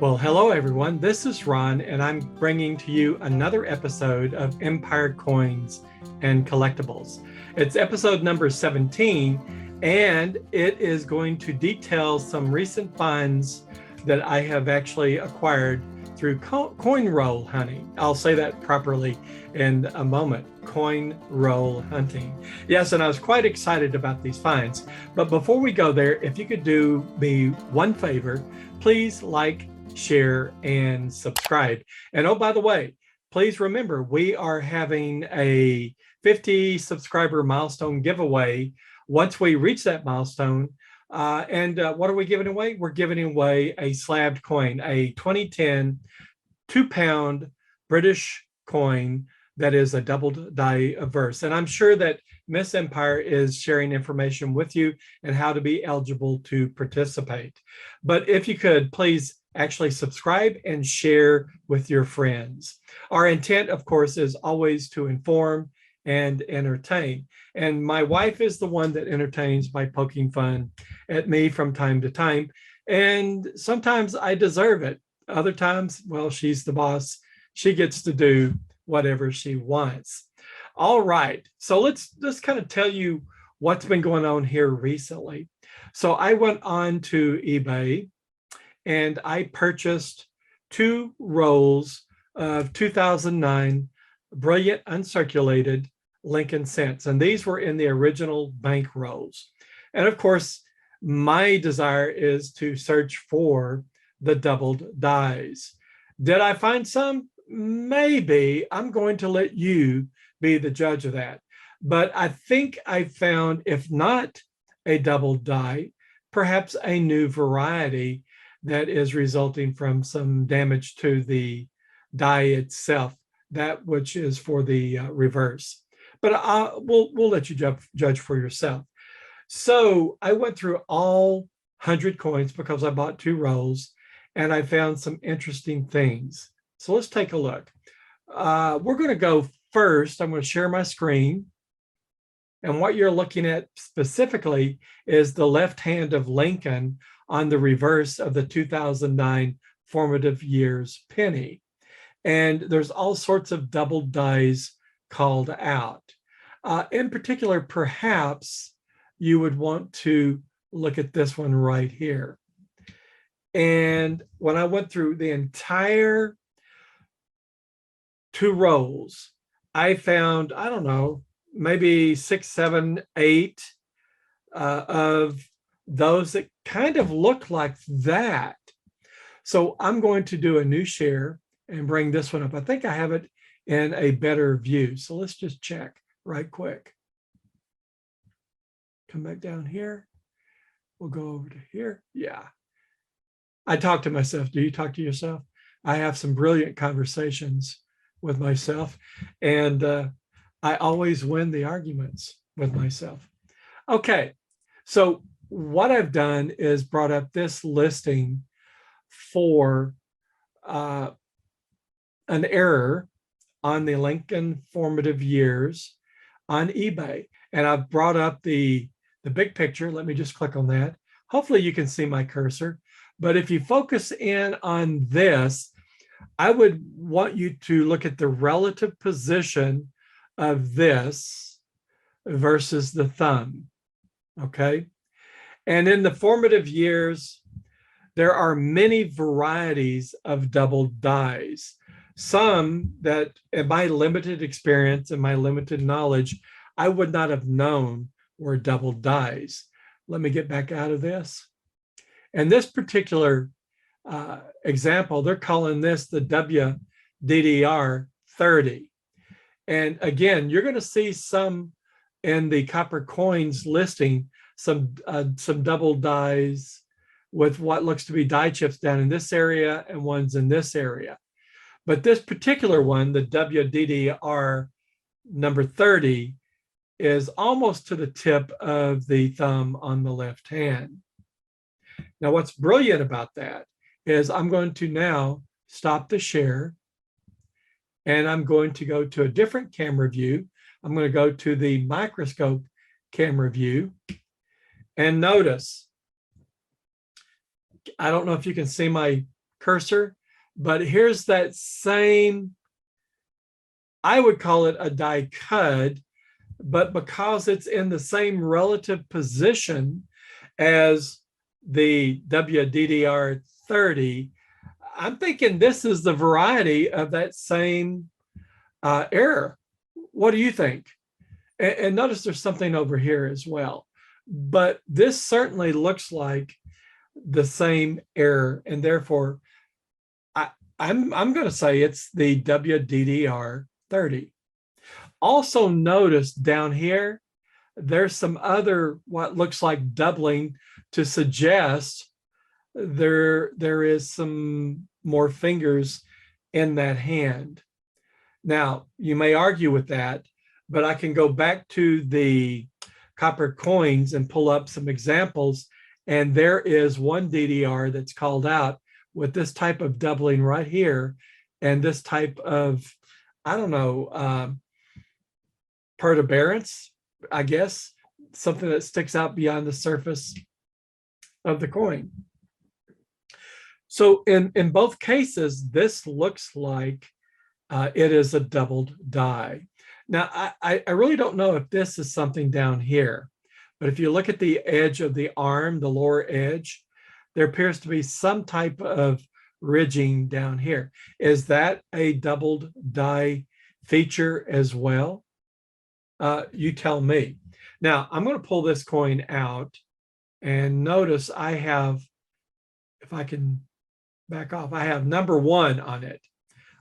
Well, hello everyone. This is Ron, and I'm bringing to you another episode of Empire Coins and Collectibles. It's episode number 17, and it is going to detail some recent finds that I have actually acquired through coin roll hunting. I'll say that properly in a moment. Coin roll hunting. Yes, and I was quite excited about these finds. But before we go there, if you could do me one favor, please like, share, and subscribe. And oh, by the way, please remember, we are having a 50 subscriber milestone giveaway. Once we reach that milestone, what are we giving away? We're giving away a slabbed coin, a 2010 2-pound British coin that is a doubled die verse. And I'm sure that Miss Empire is sharing information with you and how to be eligible to participate. But if you could, please actually subscribe and share with your friends. Our intent, of course, is always to inform and entertain. And my wife is the one that entertains by poking fun at me from time to time. And sometimes I deserve it. Other times, well, she's the boss. She gets to do whatever she wants. All right. So let's just kind of tell you what's been going on here recently. So I went on to eBay and I purchased 2 rolls of 2009 brilliant uncirculated Lincoln cents. And these were in the original bank rolls. And of course, my desire is to search for the doubled dies. Did I find some? Maybe. I'm going to let you be the judge of that. But I think I found, if not a doubled die, perhaps a new variety that is resulting from some damage to the die itself, that which is for the reverse. But we'll let you judge for yourself. So I went through all 100 coins because I bought 2 rolls, and I found some interesting things. So let's take a look. We're going to go first. I'm going to share my screen. And what you're looking at specifically is the left hand of Lincoln on the reverse of the 2009 Formative Years penny. And there's all sorts of double dies called out. In particular, perhaps you would want to look at this one right here. And when I went through the entire 2 rolls, I found, I don't know, maybe 6, 7, 8 of those that kind of look like that. So I'm going to do a new share and bring this one up. I think I have it in a better view. So let's just check right quick. Come back down here. We'll go over to here. Yeah. I talk to myself. Do you talk to yourself? I have some brilliant conversations with myself, and I always win the arguments with myself. Okay, so what I've done is brought up this listing for an error on the Lincoln Formative Years on eBay. And I've brought up the big picture. Let me just click on that. Hopefully you can see my cursor. But if you focus in on this, I would want you to look at the relative position of this versus the thumb, okay? And in the formative years, there are many varieties of double dies. Some that, in my limited experience and my limited knowledge, I would not have known were double dies. Let me get back out of this. And this particular example, they're calling this the WDDR 30. And again, you're going to see some in the copper coins listing, some double dies with what looks to be die chips down in this area and ones in this area. But this particular one, the WDDR number 30, is almost to the tip of the thumb on the left hand. Now, what's brilliant about that is I'm going to now stop the share, and I'm going to go to a different camera view. I'm going to go to the microscope camera view, and notice I don't know if you can see my cursor, but here's that same, I would call it a die cut, but because it's in the same relative position as the WDDR 30, I'm thinking this is the variety of that same error. What do you think? And notice there's something over here as well. But this certainly looks like the same error, and therefore I'm going to say it's the WDDR 30. Also notice down here, there's some other what looks like doubling to suggest there is some more fingers in that hand. Now, you may argue with that, but I can go back to the copper coins and pull up some examples, and there is one DDR that's called out with this type of doubling right here, and this type of, I don't know, protuberance, I guess, something that sticks out beyond the surface of the coin. So in both cases, this looks like it is a doubled die. Now, I really don't know if this is something down here, but if you look at the edge of the arm, the lower edge, there appears to be some type of ridging down here. Is that a doubled die feature as well? You tell me. Now, I'm going to pull this coin out, and notice I have, if I can back off, I have number 1 on it.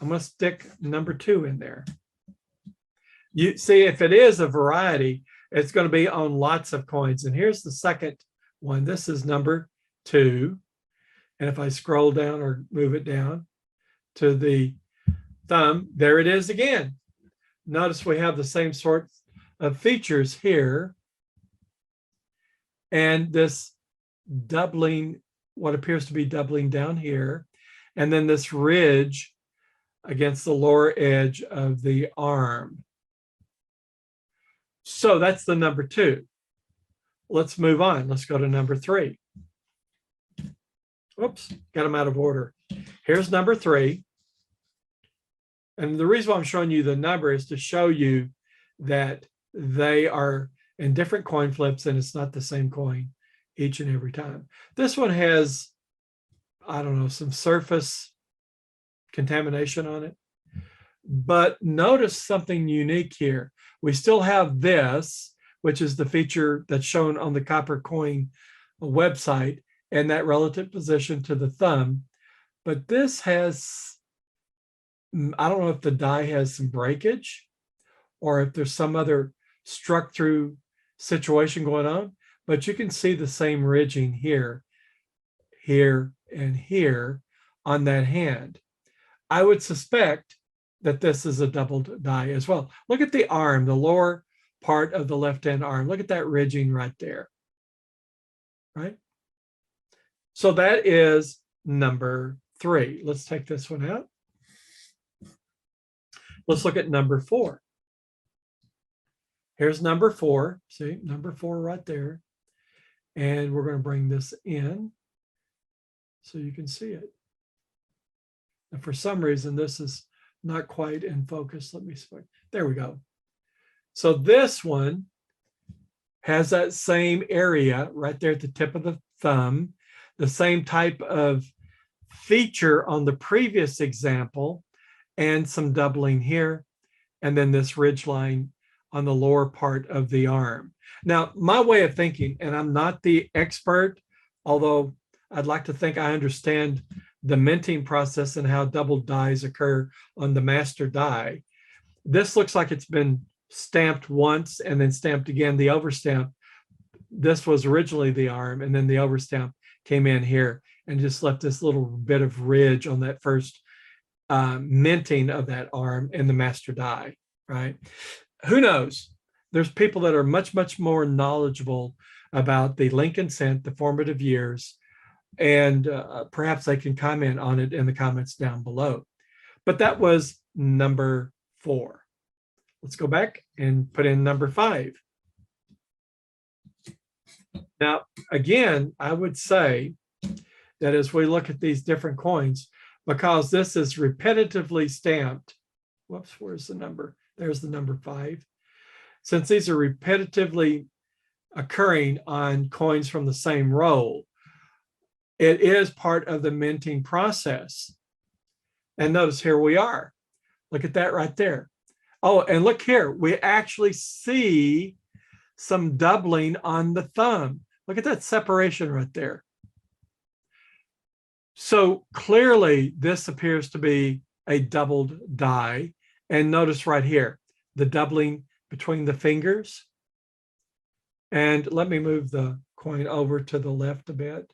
I'm going to stick number 2 in there. You see, if it is a variety, it's going to be on lots of coins. And here's the second one. This is number 2. And if I scroll down or move it down to the thumb, there it is again. Notice we have the same sort of features here. And this doubling, what appears to be doubling down here. And then this ridge against the lower edge of the arm. So that's the number 2. Let's move on. Let's go to number 3. Oops, got them out of order. Here's number 3. And the reason why I'm showing you the number is to show you that they are in different coin flips and it's not the same coin each and every time. This one has, I don't know, some surface contamination on it. But notice something unique here. We still have this, which is the feature that's shown on the copper coin website, and that relative position to the thumb. But this has, I don't know if the die has some breakage or if there's some other struck through situation going on, but you can see the same ridging here, here, and here on that hand. I would suspect that this is a doubled die as well. Look at the arm, the lower part of the left-hand arm. Look at that ridging right there, right? So that is number 3. Let's take this one out. Let's look at number 4. Here's number 4. See, number 4 right there. And we're going to bring this in so you can see it. And for some reason, this is not quite in focus. Let me see. There we go. So this one has that same area right there at the tip of the thumb, the same type of feature on the previous example, and some doubling here, and then this ridge line on the lower part of the arm. Now, my way of thinking, and I'm not the expert, although I'd like to think I understand the minting process and how double dies occur on the master die. This looks like it's been stamped once and then stamped again. The overstamp, this was originally the arm, and then the overstamp came in here and just left this little bit of ridge on that first minting of that arm in the master die, right? Who knows? There's people that are much, much more knowledgeable about the Lincoln cent, the formative years, and perhaps they can comment on it in the comments down below. But that was number 4. Let's go back and put in number 5. Now, again, I would say that as we look at these different coins, because this is repetitively stamped. Whoops, where's the number? There's the number 5. Since these are repetitively occurring on coins from the same roll, it is part of the minting process. And notice here we are. Look at that right there. Oh, and look here, we actually see some doubling on the thumb. Look at that separation right there. So clearly this appears to be a doubled die. And notice right here, the doubling between the fingers. And let me move the coin over to the left a bit.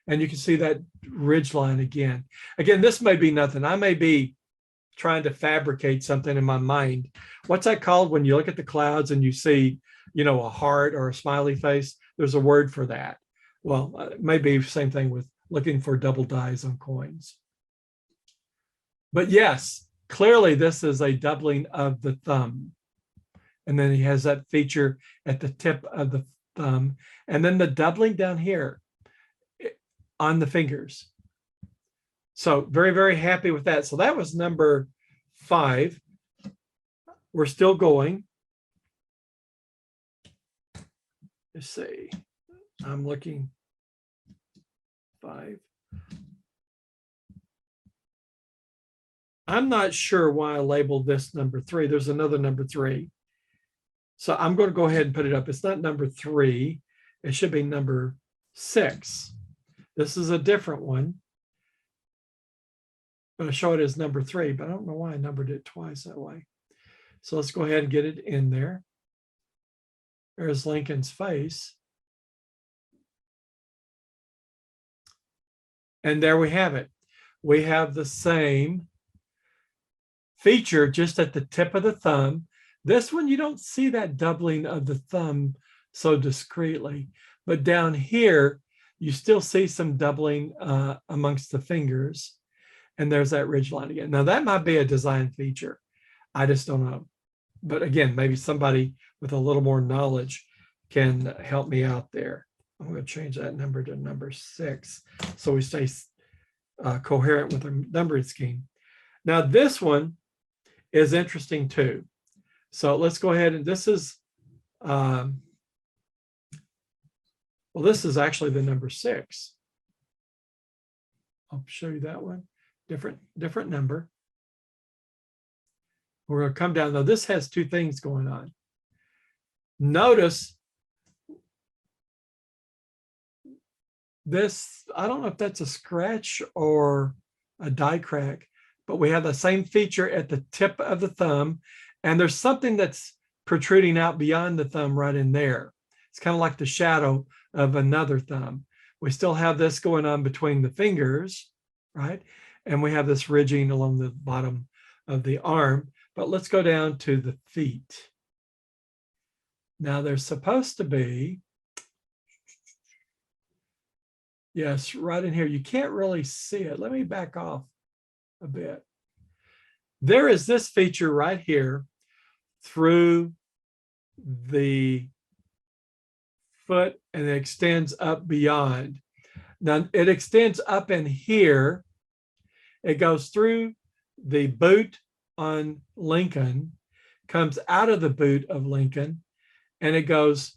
And you can see that ridge line again. Again, this may be nothing. I may be trying to fabricate something in my mind. What's that called when you look at the clouds and you see, you know, a heart or a smiley face? There's a word for that. Well, maybe the same thing with looking for double dies on coins. But yes, clearly this is a doubling of the thumb. And then he has that feature at the tip of the thumb. And then the doubling down here on the fingers. So very, very happy with that. So that was number 5. We're still going. Let's see. I'm looking. 5. I'm not sure why I labeled this number 3. There's another number 3. So I'm going to go ahead and put it up. It's not number 3. It should be number 6. This is a different one. I'm going to show it as number 3, but I don't know why I numbered it twice that way. So let's go ahead and get it in there. There's Lincoln's face. And there we have it. We have the same feature just at the tip of the thumb. This one, you don't see that doubling of the thumb so discreetly, but down here, you still see some doubling amongst the fingers. And there's that ridge line again. Now that might be a design feature. I just don't know. But again, maybe somebody with a little more knowledge can help me out there. I'm going to change that number to number 6 so we stay coherent with our numbering scheme. Now this one is interesting too. So let's go ahead and this is, well, this is actually the number 6. I'll show you that one. Different number. We're going to come down. Now this has 2 things going on. Notice this, I don't know if that's a scratch or a die crack, but we have the same feature at the tip of the thumb, and there's something that's protruding out beyond the thumb right in there. It's kind of like the shadow of another thumb. We still have this going on between the fingers, right? And we have this ridging along the bottom of the arm, but let's go down to the feet. Now there's supposed to be, yes, right in here. You can't really see it. Let me back off a bit. There is this feature right here through the foot and it extends up beyond. Now it extends up in here. It goes through the boot on Lincoln, comes out of the boot of Lincoln, and it goes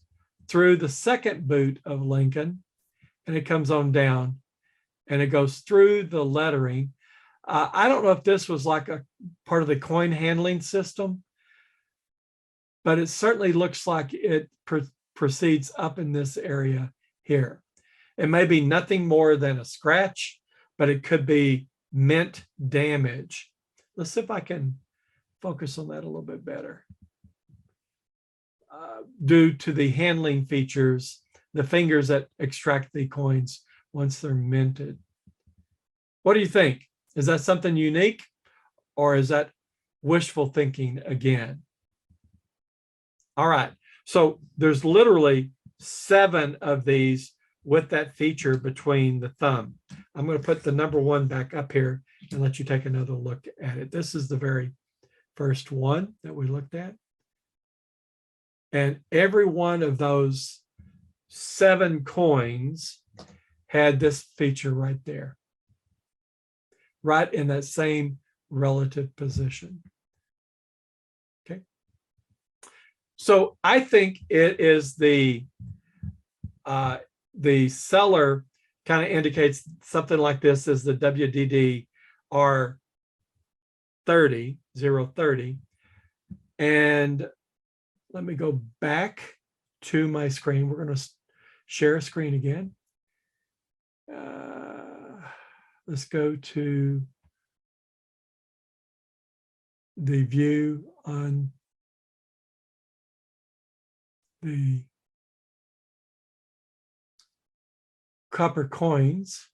through the second boot of Lincoln, and it comes on down, and it goes through the lettering. I don't know if this was like a part of the coin handling system, but it certainly looks like it proceeds up in this area here. It may be nothing more than a scratch, but it could be mint damage. Let's see if I can focus on that a little bit better. Due to the handling features, the fingers that extract the coins once they're minted. What do you think? Is that something unique, or is that wishful thinking again? All right, so there's literally 7 of these with that feature between the thumb. I'm going to put the number 1 back up here and let you take another look at it. This is the very first one that we looked at. And every one of those 7 coins had this feature right there, right in that same relative position. Okay. So I think it is the seller kind of indicates something like this is the WDDR 30, 030. And let me go back to my screen. We're going to share a screen again. Let's go to the view on the copper coins.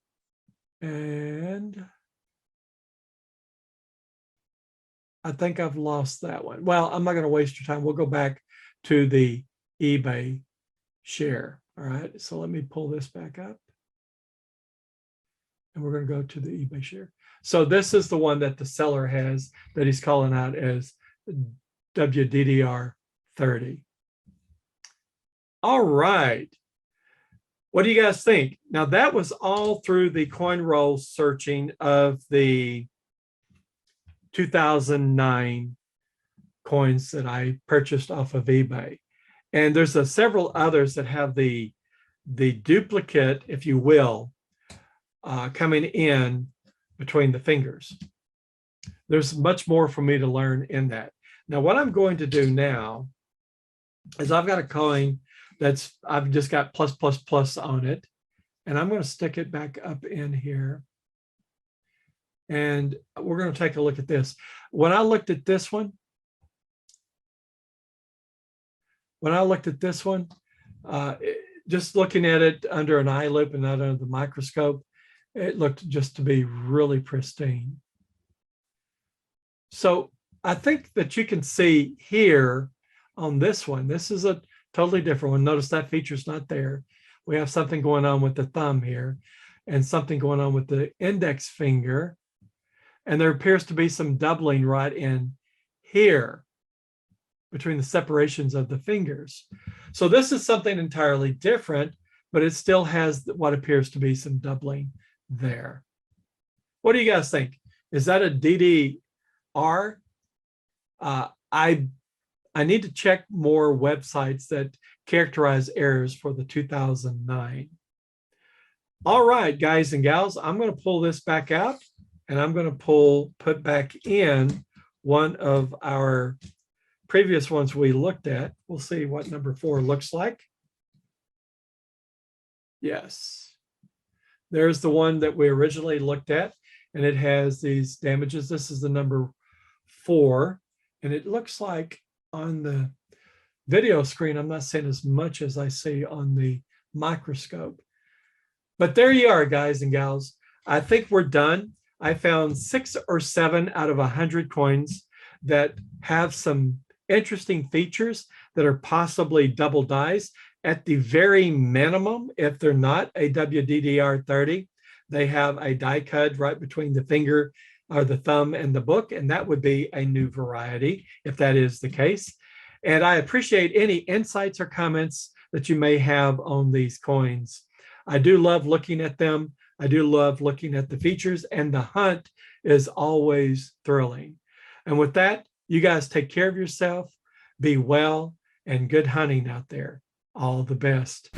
And I think I've lost that one. Well, I'm not going to waste your time. We'll go back to the eBay share. All right. So let me pull this back up. And we're going to go to the eBay share. So this is the one that the seller has that he's calling out as WDDR 30. All right. What do you guys think? Now that was all through the coin roll searching of the 2009 coins that I purchased off of eBay. And there's several others that have the duplicate, if you will, coming in between the fingers. There's much more for me to learn in that. Now, what I'm going to do now is I've got a coin that's, I've just got plus, plus, plus on it. And I'm going to stick it back up in here. And we're going to take a look at this. When I looked at this one, just looking at it under an eye loop and not under the microscope, it looked just to be really pristine. So I think that you can see here on this one, this is a totally different one. Notice that feature's not there. We have something going on with the thumb here and something going on with the index finger. And there appears to be some doubling right in here between the separations of the fingers. So this is something entirely different, but it still has what appears to be some doubling there. What do you guys think? Is that a DDR? I need to check more websites that characterize errors for the 2009. All right, guys and gals, I'm going to pull this back out and I'm going to put back in one of our previous ones we looked at. We'll see what number 4 looks like. Yes. There's the one that we originally looked at, and it has these damages. This is the number 4, and it looks like on the video screen, I'm not seeing as much as I see on the microscope. But there you are, guys and gals. I think we're done. I found 6 or 7 out of 100 coins that have some interesting features that are possibly double dies. At the very minimum, if they're not a WDDR 30, they have a die cut right between the finger or the thumb and the book, and that would be a new variety if that is the case. And I appreciate any insights or comments that you may have on these coins. I do love looking at them. I do love looking at the features, and the hunt is always thrilling. And with that, you guys take care of yourself, be well, and good hunting out there. All the best.